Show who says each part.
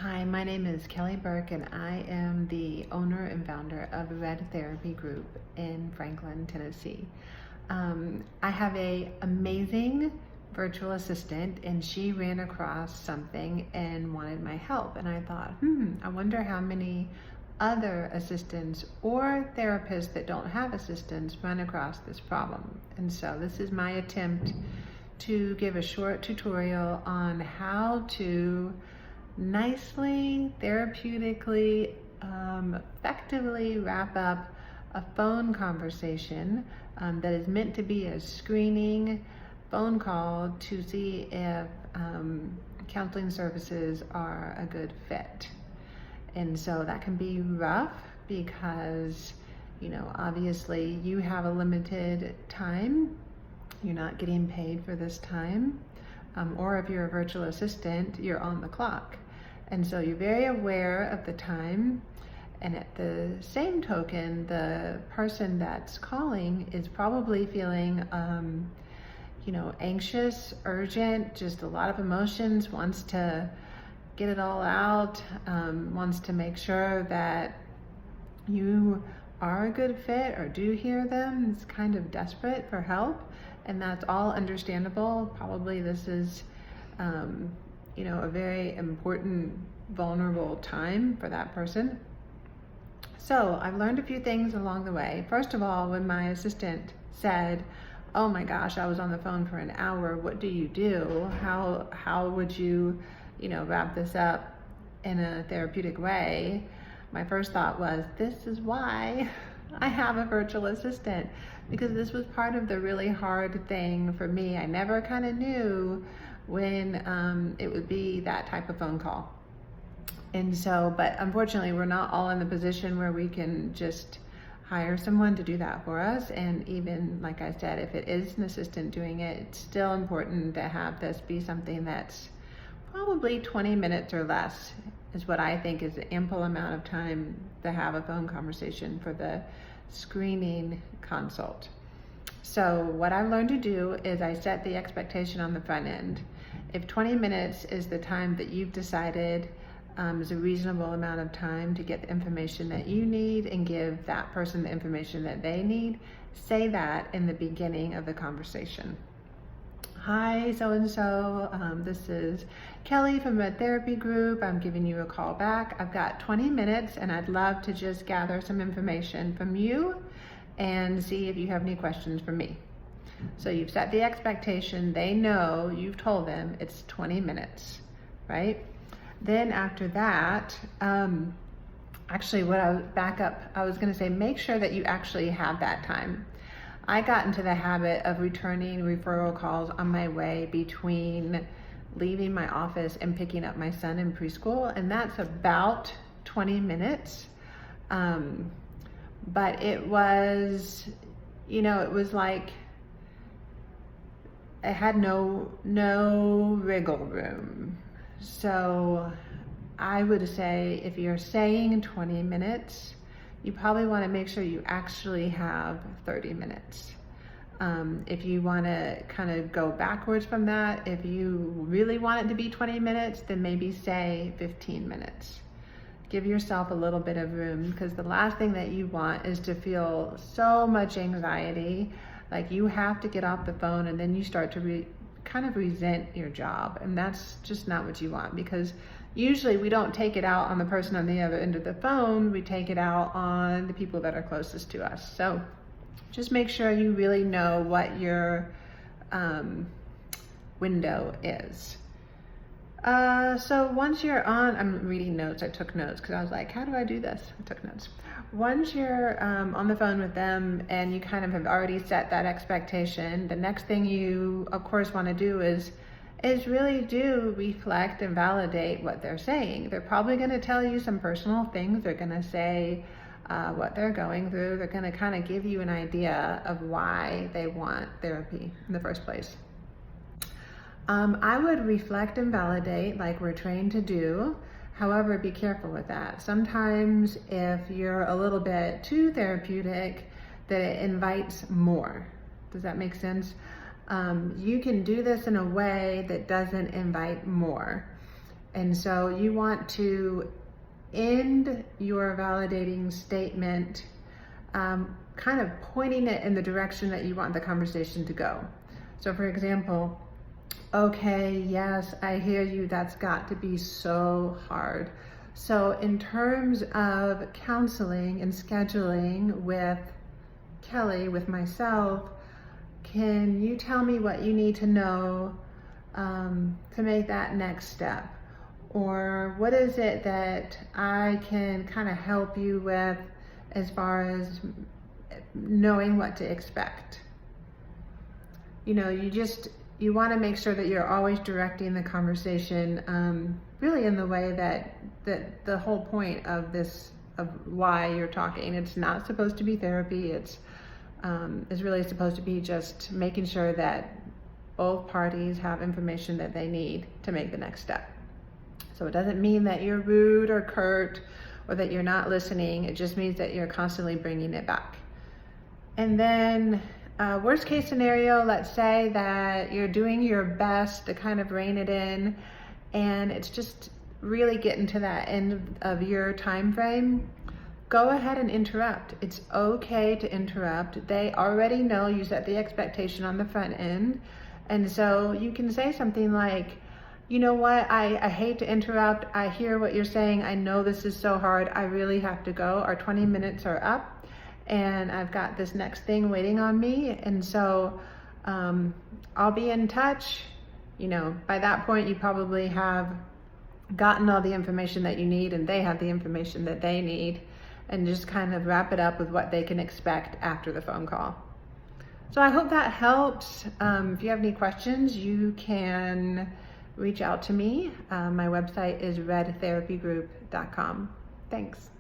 Speaker 1: Hi, my name is Kelly Bourque, and I am the owner and founder of Red Therapy Group in Franklin, Tennessee. I have an amazing virtual assistant, and she ran across something and wanted my help. And I thought, I wonder how many other assistants or therapists that don't have assistants run across this problem. And so this is my attempt to give a short tutorial on how to nicely, therapeutically, effectively wrap up a phone conversation that is meant to be a screening phone call to see if counseling services are a good fit. And so that can be rough because, obviously you have a limited time. You're not getting paid for this time. Or if you're a virtual assistant, you're on the clock. And so you're very aware of the time. And at the same token, the person that's calling is probably feeling, anxious, urgent, just a lot of emotions, wants to get it all out, wants to make sure that you are a good fit or do hear them. It's kind of desperate for help. And that's all understandable. Probably this is, a very important, vulnerable time for that person. So I've learned a few things along the way. First of all, when my assistant said, "Oh my gosh, I was on the phone for an hour. What do you do? How would you, wrap this up in a therapeutic way?" My first thought was, this is why I have a virtual assistant, because this was part of the really hard thing for me. I never kind of knew when it would be that type of phone call. And so, but unfortunately, we're not all in the position where we can just hire someone to do that for us. And even, like I said, if it is an assistant doing it, it's still important to have this be something that's probably 20 minutes or less is what I think is an ample amount of time to have a phone conversation for the screening consult. So what I've learned to do is I set the expectation on the front end. If 20 minutes is the time that you've decided is a reasonable amount of time to get the information that you need and give that person the information that they need, say that in the beginning of the conversation. "Hi, so-and-so, this is Kelly from Red Therapy Group. I'm giving you a call back. I've got 20 minutes and I'd love to just gather some information from you and see if you have any questions for me." So you've set the expectation. They know, you've told them it's 20 minutes, right? Then after that, actually what I was back up, I was gonna say, make sure that you actually have that time. I got into the habit of returning referral calls on my way between leaving my office and picking up my son in preschool, and that's about 20 minutes. But it was, it was like, it had no wriggle room. So I would say if you're saying 20 minutes, you probably want to make sure you actually have 30 minutes. If you want to kind of go backwards from that, if you really want it to be 20 minutes, then maybe say 15 minutes. Give yourself a little bit of room, because the last thing that you want is to feel so much anxiety, like you have to get off the phone and then you start to kind of resent your job. And that's just not what you want, because usually we don't take it out on the person on the other end of the phone, we take it out on the people that are closest to us. So just make sure you really know what your window is. So once you're on, I'm reading notes, I took notes because I was like, how do I do this? I took notes. Once you're on the phone with them and you kind of have already set that expectation, the next thing you of course want to do is really do reflect and validate what they're saying. They're probably going to tell you some personal things. They're going to say what they're going through. They're going to kind of give you an idea of why they want therapy in the first place. I would reflect and validate like we're trained to do. However, be careful with that. Sometimes if you're a little bit too therapeutic, that it invites more. Does that make sense? You can do this in a way that doesn't invite more. And so you want to end your validating statement kind of pointing it in the direction that you want the conversation to go. So for example, okay, yes, I hear you, that's got to be so hard. So in terms of counseling and scheduling with Kelly, with myself, can you tell me what you need to know to make that next step? Or what is it that I can kind of help you with as far as knowing what to expect? You know, you want to make sure that you're always directing the conversation really in the way that the whole point of why you're talking. It's not supposed to be therapy. It's really supposed to be just making sure that both parties have information that they need to make the next step. So it doesn't mean that you're rude or curt or that you're not listening. It just means that you're constantly bringing it back. And then worst case scenario, let's say that you're doing your best to kind of rein it in and it's just really getting to that end of your time frame. Go ahead and interrupt. It's okay to interrupt. They already know you set the expectation on the front end. And so you can say something like, you know what, I hate to interrupt. I hear what you're saying. I know this is so hard. I really have to go. Our 20 minutes are up and I've got this next thing waiting on me. And so I'll be in touch. You know, by that point, you probably have gotten all the information that you need and they have the information that they need, and just kind of wrap it up with what they can expect after the phone call. So I hope that helps. If you have any questions, you can reach out to me. My website is redtherapygroup.com. Thanks.